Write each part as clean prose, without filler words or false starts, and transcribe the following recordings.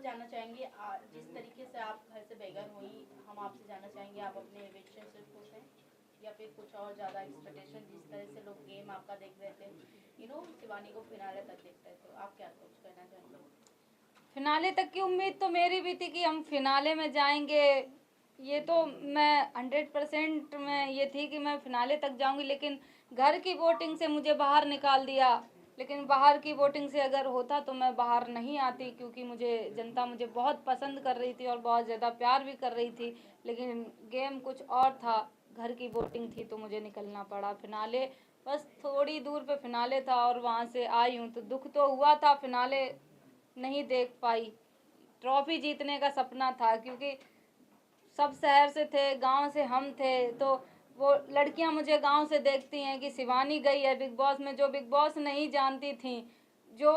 जानना चाहेंगे जिस तरीके से आप घर से बेघर हुई, हम आपसे जानना चाहेंगे आप अपने एविक्शन से खुश हैं या फिर कुछ और ज़्यादा एक्सपेक्टेशन, जिस तरह से लोग गेम आपका देख रहे थे, शिवानी को फिनाले तक देख रहे थे, आप क्या कुछ कहना चाहेंगे? फिनाले तक की उम्मीद तो मेरी भी थी कि हम फिनाले में जाएंगे। ये तो मैं 100% में ये थी कि मैं फिनाले तक जाऊंगी, लेकिन घर की वोटिंग से मुझे बाहर निकाल दिया। लेकिन बाहर की वोटिंग से अगर होता तो मैं बाहर नहीं आती, क्योंकि जनता मुझे बहुत पसंद कर रही थी और बहुत ज़्यादा प्यार भी कर रही थी। लेकिन गेम कुछ और था, घर की वोटिंग थी, तो मुझे निकलना पड़ा। फिनाले बस थोड़ी दूर पे फिनाले था और वहाँ से आई हूँ, तो दुख तो हुआ था, फिनाले नहीं देख पाई। ट्रॉफी जीतने का सपना था, क्योंकि सब शहर से थे, गांव से हम थे, तो वो लड़कियां मुझे गांव से देखती हैं कि शिवानी गई है बिग बॉस में, जो बिग बॉस नहीं जानती थी, जो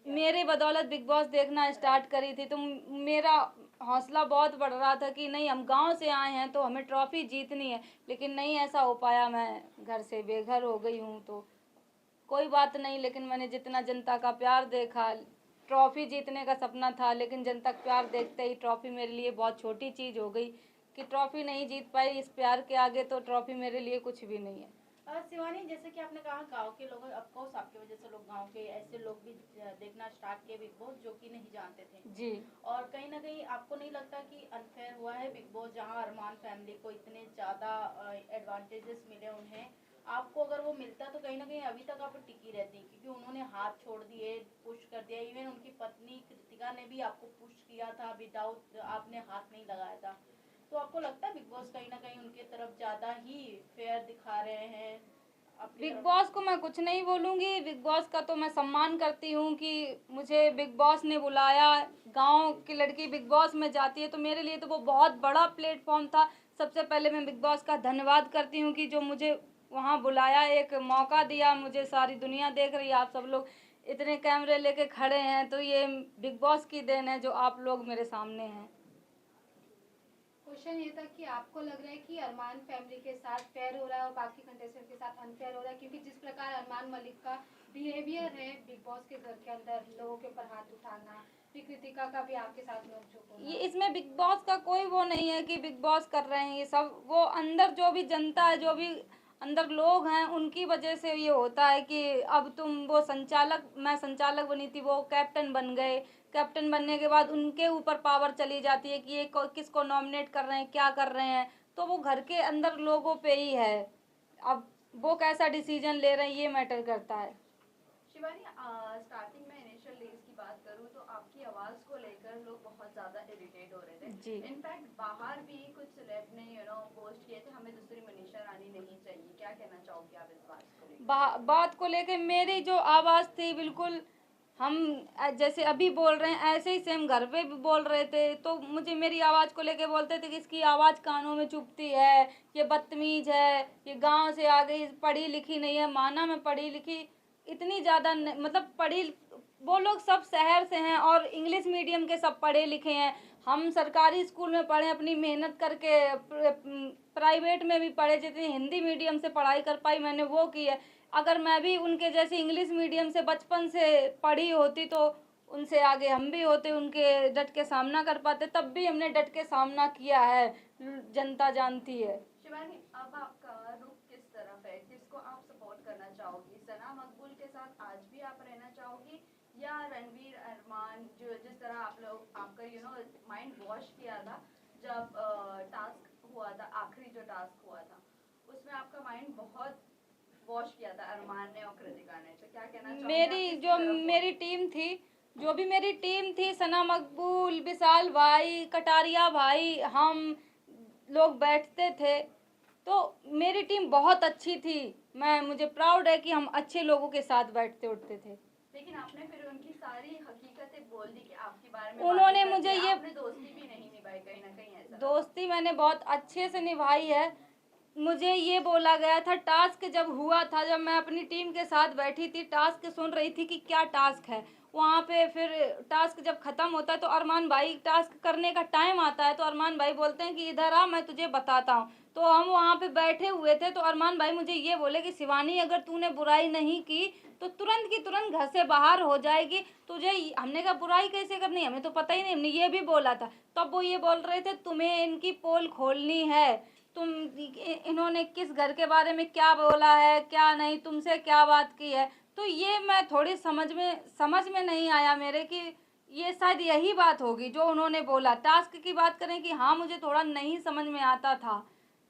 मेरे बदौलत बिग बॉस देखना स्टार्ट करी थी। तो मेरा हौसला बहुत बढ़ रहा था कि नहीं, हम गांव से आए हैं तो हमें ट्रॉफी जीतनी है। लेकिन नहीं ऐसा हो पाया, मैं घर से बेघर हो गई हूँ। तो कोई बात नहीं, लेकिन मैंने जितना जनता का प्यार देखा, ट्रॉफी जीतने का सपना था, लेकिन जनता का प्यार देखते ही ट्रॉफी मेरे लिए बहुत छोटी चीज़ हो गई कि ट्रॉफी नहीं जीत पाई। इस प्यार के आगे तो ट्रॉफी मेरे लिए कुछ भी नहीं है। शिवानी, जैसे कि आपने कहा गांव के लोग, ऑफकोर्स आपकी वजह से लोग, गांव के ऐसे लोग भी देखना स्टार्ट किए बिग बॉस जो कि नहीं जानते थे जी। और कहीं ना कहीं आपको नहीं लगता कि अनफेयर हुआ है बिग बॉस, जहां अरमान फैमिली को इतने ज़्यादा एडवांटेजेस मिले उन्हें, आपको अगर वो मिलता तो कहीं ना कहीं अभी तक आप टिकी रहती, क्योंकि उन्होंने हाथ छोड़ दिए, पुश कर दिया। इवन उनकी पत्नी कृतिका ने भी आपको पुश किया था, विदाउट आपने हाथ नहीं लगाया था। तो आपको लगता है बिग बॉस कहीं ना कहीं उनके तरफ ज्यादा ही फेयर दिखा रहे हैं आपकी बिग तरफ? बॉस को मैं कुछ नहीं बोलूँगी, बिग बॉस का तो मैं सम्मान करती हूँ कि मुझे बिग बॉस ने बुलाया। गांव की लड़की बिग बॉस में जाती है तो मेरे लिए तो वो बहुत बड़ा प्लेटफॉर्म था। सबसे पहले मैं बिग बॉस का धन्यवाद करती हूँ कि जो मुझे वहाँ बुलाया, एक मौका दिया। मुझे सारी दुनिया देख रही है, आप सब लोग इतने कैमरे लेके खड़े हैं, तो ये बिग बॉस की देन है जो आप लोग मेरे सामने हैं। क्वेश्चन ये था कि आपको लग रहा है कि अरमान फैमिली के साथ फेयर हो रहा है और बाकी कंटेस्टेंट के साथ अनफेयर हो रहा है, क्योंकि जिस प्रकार अरमान मलिक का बिहेवियर है बिग बॉस के घर के अंदर, लोगों के ऊपर हाथ उठाना, फिर कृतिका का भी आपके साथ नोकझोंक होना। ये इसमें बिग बॉस का कोई वो नहीं है कि बिग बॉस कर रहे हैं ये सब, वो अंदर जो भी जनता है, जो भी अंदर लोग हैं, उनकी वजह से ये होता है कि अब तुम वो संचालक, मैं संचालक बनी थी, वो कैप्टन बन गए। कैप्टन बनने के बाद उनके ऊपर पावर चली जाती है कि ये किसको नॉमिनेट कर रहे हैं, क्या कर रहे हैं। तो वो घर के अंदर लोगों पे ही है, अब वो कैसा डिसीजन ले रहे हैं ये मैटर करता है। शिवानी, स्टार्टिंग में इनिशियल डेज की बात करूँ तो आपकी आवाज़ को लेकर लोग बहुत ज़्यादा इरिटेट हो रहे जी। थे। इनफैक्ट बाहर भी कुछ सेलेब ने पोस्ट किए थे, हमें दूसरी मनीषा रानी नहीं चाहिए। क्या कहना चाहोगे आप इस बात को लेकर? बात को लेके मेरी जो आवाज़ थी, बिल्कुल हम जैसे अभी बोल रहे हैं ऐसे ही सेम घर पे भी बोल रहे थे। तो मुझे मेरी आवाज़ को लेके बोलते थे कि इसकी आवाज़ कानों में चुभती है, ये बदतमीज है, ये गांव से आ गई, पढ़ी लिखी नहीं है। माना मैं पढ़ी लिखी इतनी ज़्यादा मतलब पढ़ी, वो लोग सब शहर से हैं और इंग्लिश मीडियम के सब पढ़े लिखे हैं। हम सरकारी स्कूल में पढ़े, अपनी मेहनत करके, प्राइवेट में भी पढ़े, जितनी हिंदी मीडियम से पढ़ाई कर पाई मैंने वो की है। अगर मैं भी उनके जैसे इंग्लिश मीडियम से बचपन से पढ़ी होती तो उनसे आगे हम भी होते, उनके डट के सामना कर पाते। तब भी हमने डट के सामना किया है, जनता जानती है। शिवानी, अब आपका रुख किस तरफ है? किसको आप सपोर्ट करना चाहोगी? सना मकबूल के साथ आज भी आप रहना चाहोगी, या रणवीर अरमान, जो जिस तरह आप लोग आपका माइंड वॉश किया था जब टास्क हुआ था, आखिरी जो टास्क हुआ था उसमें आपका माइंड बहुत वॉश किया था अरमान ने और कृतिका ने, तो क्या कहना चाहोगे? मेरी जो मेरी टीम थी, जो भी मेरी टीम थी, सना मकबूल, विशाल भाई, कटारिया भाई, हम लोग बैठते थे, तो मेरी टीम बहुत अच्छी थी। मुझे प्राउड है कि हम अच्छे लोगों के साथ बैठते उठते थे। लेकिन आपने फिर उनकी सारी हकीकतें बोल दी कि आपके बारे में उन्होंने बातें मुझे करते हैं। ये आपने दोस्ती भी नहीं निभाई, कहीं ना कहीं ऐसा दोस्ती मैंने बहुत अच्छे से निभाई है। मुझे ये बोला गया था, टास्क जब हुआ था, जब मैं अपनी टीम के साथ बैठी थी, टास्क सुन रही थी कि क्या टास्क है वहाँ पे, फिर टास्क जब खत्म होता है तो अरमान भाई, टास्क करने का टाइम आता है तो अरमान भाई बोलते हैं कि इधर आ, मैं तुझे बताता हूँ। तो हम वहाँ पे बैठे हुए थे, तो अरमान भाई मुझे ये बोले कि शिवानी अगर तूने बुराई नहीं की तो तुरंत की तुरंत घर से बाहर हो जाएगी तुझे। हमने कहा बुराई कैसे करनी, हमें तो पता ही नहीं, हमने ये भी बोला था। तब वो ये बोल रहे थे तुम्हें इनकी पोल खोलनी है, तुम इन्होंने किस घर के बारे में क्या बोला है क्या नहीं, तुमसे क्या बात की है। तो ये मैं थोड़ी समझ में नहीं आया मेरे कि ये शायद यही बात होगी जो उन्होंने बोला। टास्क की बात करें कि हाँ मुझे थोड़ा नहीं समझ में आता था।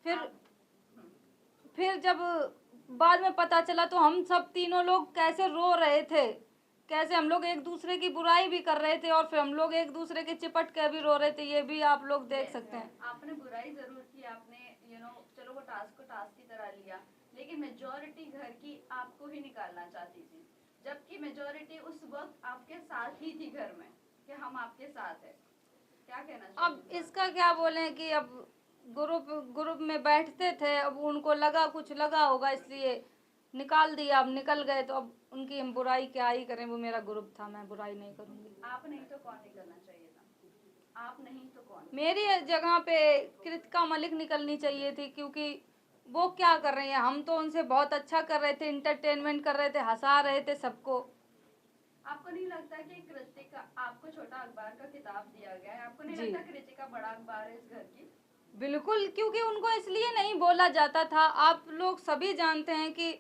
फिर जब बाद में पता चला तो हम सब तीनों लोग कैसे रो रहे थे, कैसे हम लोग एक दूसरे की बुराई भी कर रहे थे और फिर हम लोग एक दूसरे के चिपट के भी रो रहे थे, ये भी आप लोग देख सकते हैं। आपने बुराई जरूर की, आपने चलो वो टास्क को टास्क की तरह लिया, लेकिन मेजोरिटी घर की आपको ही निकालना चाहती थी, जबकि मेजोरिटी उस वक्त आपके साथ ही थी घर में कि हम आपके साथ है। क्या कहना चाहिए? अब इसका क्या बोले कि अब ग्रुप में बैठते थे, अब उनको लगा कुछ लगा होगा इसलिए निकाल दिया, अब निकल गए तो अब उनकी हम बुराई क्या ही करें, वो मेरा ग्रुप था, मैं बुराई नहीं करूंगी। आप नहीं तो कौन निकलना चाहिए था? आप नहीं तो कौन? मेरी जगह पे कृतिका मलिक निकलनी चाहिए थी, क्योंकि वो क्या कर रही है, हम तो उनसे बहुत अच्छा कर रहे थे, इंटरटेनमेंट कर रहे थे, हंसा रहे थे सबको। आपको नहीं लगता कि कृतिका, आपको छोटा अखबार का खिताब दिया गया है, आपको नहीं जी। लगता कृतिका बड़ा अखबार है इस घर की? बिल्कुल, क्योंकि उनको इसलिए नहीं बोला जाता था। आप लोग सभी जानते हैं कि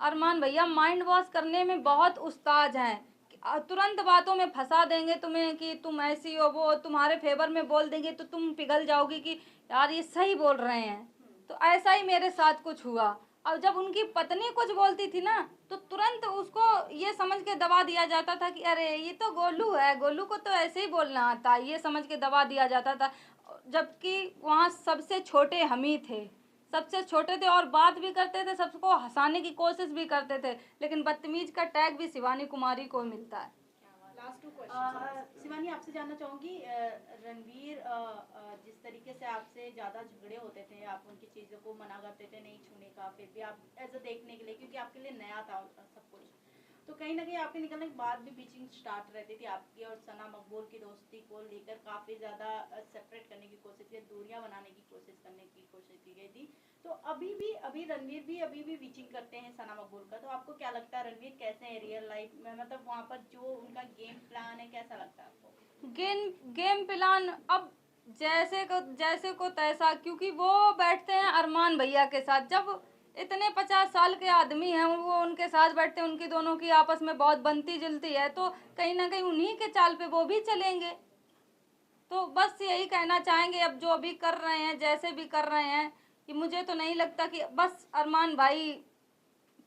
अरमान भैया माइंड वॉश करने में बहुत उस्ताद हैं। तुरंत बातों में फंसा देंगे तुम्हें कि तुम ऐसी हो, वो तुम्हारे फेवर में बोल देंगे तो तुम पिघल जाओगी कि यार ये सही बोल रहे हैं। तो ऐसा ही मेरे साथ कुछ हुआ। अब जब उनकी पत्नी कुछ बोलती थी ना तो तुरंत उसको ये समझ के दबा दिया जाता था कि अरे ये तो गोलू है, गोलू को तो ऐसे ही बोलना आता है, ये समझ के दबा दिया जाता था। जबकि वहाँ सबसे छोटे हम ही थे, सबसे छोटे थे और बात भी करते थे, सबको हंसाने की कोशिश भी करते थे, लेकिन बदतमीज का टैग भी शिवानी कुमारी को मिलता है। Last 2 question. शिवानी आपसे जानना चाहूंगी, रणवीर जिस तरीके से आपसे ज्यादा झगड़े होते थे, आप उनकी चीजों को मना करते थे नहीं छूने का, फिर भी आप ऐसा देखने के लिए, क्योंकि आपके लिए नया था सब कुछ, तो कहीं ना कहीं आपके निकलने के बाद भी बीचिंग स्टार्ट रहती थी आपकी और सना मकबूल की दोस्ती को लेकर काफी ज्यादा सेपरेट करने की कोशिश की, दूरियां बनाने की कोशिश की गई थी। तो अभी रणवीर भी अभी भी बीचिंग करते हैं सना मकबूल का, तो आपको क्या लगता है रणवीर कैसे हैं रियल लाइफ में, मतलब वहाँ पर जो उनका गेम प्लान है कैसा लगता है आपको? गेम प्लान अब जैसे को तैसा, क्योंकि वो बैठते हैं अरमान भैया के साथ। जब इतने 50 साल के आदमी हैं वो उनके साथ बैठते हैं, उनकी दोनों की आपस में बहुत बनती जुलती है, तो कहीं ना कहीं उन्हीं के चाल पे वो भी चलेंगे। तो बस यही कहना चाहेंगे, अब जो भी कर रहे हैं जैसे भी कर रहे हैं, कि मुझे तो नहीं लगता कि बस अरमान भाई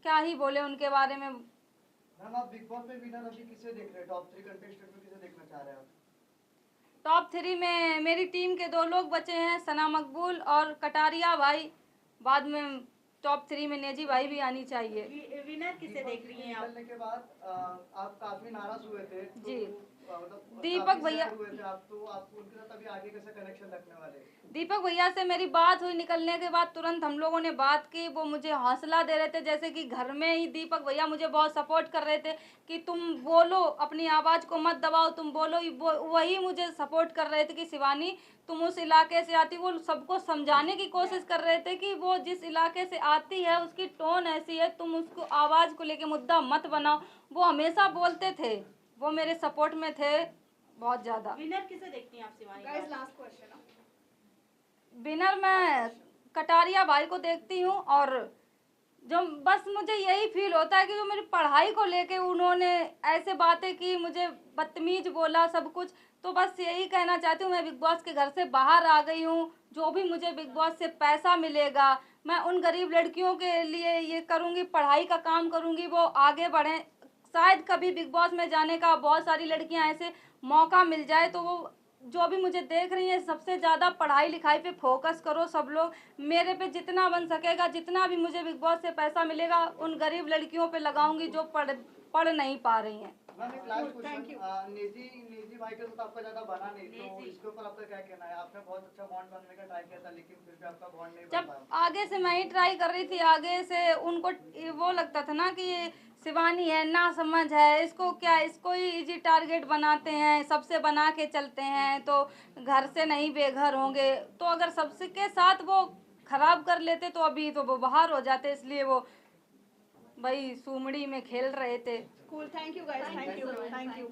क्या ही बोले उनके बारे में। मैम आप बिग बॉस में विनर अभी किसे देख रहे हैं? टॉप 3 कंटेस्टेंट में किसे देखना चाह रहे हैं आप? टॉप 3 में मेरी टीम के 2 लोग बचे हैं, सना मकबूल और कटारिया भाई। बाद में टॉप 3 में नेजी भाई भी आनी चाहिए। विनर किसे देख रही हैं आप? निकलने के बाद आप काफी नाराज हुए थे तो, जी। मतलब दीपक काफी भैया, sad हुए थे आप, तो आप उनके साथ अभी आगे कैसे कनेक्शन रखने वाले? दीपक भैया से मेरी बात हुई, निकलने के बाद तुरंत हम लोगों ने बात की। वो मुझे हौसला दे रहे थे, जैसे कि घर में ही दीपक भैया मुझे बहुत सपोर्ट कर रहे थे कि तुम बोलो, अपनी आवाज़ को मत दबाओ, तुम बोलो। वही मुझे सपोर्ट कर रहे थे कि शिवानी तुम उस इलाके से आती, वो सबको समझाने की कोशिश कर रहे थे कि वो जिस इलाके से आती है उसकी टोन ऐसी है, तुम उसको आवाज़ को लेके मुद्दा मत बनाओ। वो हमेशा बोलते थे, वो मेरे सपोर्ट में थे बहुत ज़्यादा। विनर किसे देखती हैं आप Shivani? Guys last question. Winner मैं कटारिया भाई को देखती हूँ, और जो बस मुझे यही फील होता है कि जो मेरी पढ़ाई को लेके उन्होंने ऐसे बातें की, मुझे बदतमीज बोला सब कुछ, तो बस यही कहना चाहती हूँ मैं बिग बॉस के घर से बाहर आ गई हूँ। जो भी मुझे बिग बॉस से पैसा मिलेगा मैं उन गरीब लड़कियों के लिए ये करूँगी, पढ़ाई का काम करूँगी, वो आगे बढ़ें। शायद कभी बिग बॉस में जाने का बहुत सारी लड़कियां ऐसे मौका मिल जाए, तो वो जो भी मुझे देख रही हैं सबसे ज़्यादा पढ़ाई लिखाई पे फोकस करो सब लोग। मेरे पे जितना बन सकेगा, जितना भी मुझे बिग बॉस से पैसा मिलेगा उन गरीब लड़कियों पे लगाऊंगी जो पढ़ नहीं पा रही हैं। मैम एक लास्ट क्वेश्चन, नेजी भाई के साथ आपका ज्यादा बना नहीं, तो इसके ऊपर आपका क्या कहना है? आपने बहुत अच्छा बॉन्ड बनने का ट्राई किया था, लेकिन फिर भी आपका बॉन्ड नहीं बन जब पाया। आगे से मैं ही ट्राई कर रही थी, आगे से उनको वो लगता था ना कि ये शिवानी है ना समझ है, इसको क्या, इसको ही इजी टारगेट बनाते हैं, सबसे बना के चलते हैं तो घर से नहीं बेघर होंगे। तो अगर सबसे के साथ वो खराब कर लेते तो अभी तो वो बाहर हो जाते, इसलिए वो भाई सुमड़ी में खेल रहे थे। Cool. Thank you guys. Thank you. Thank you.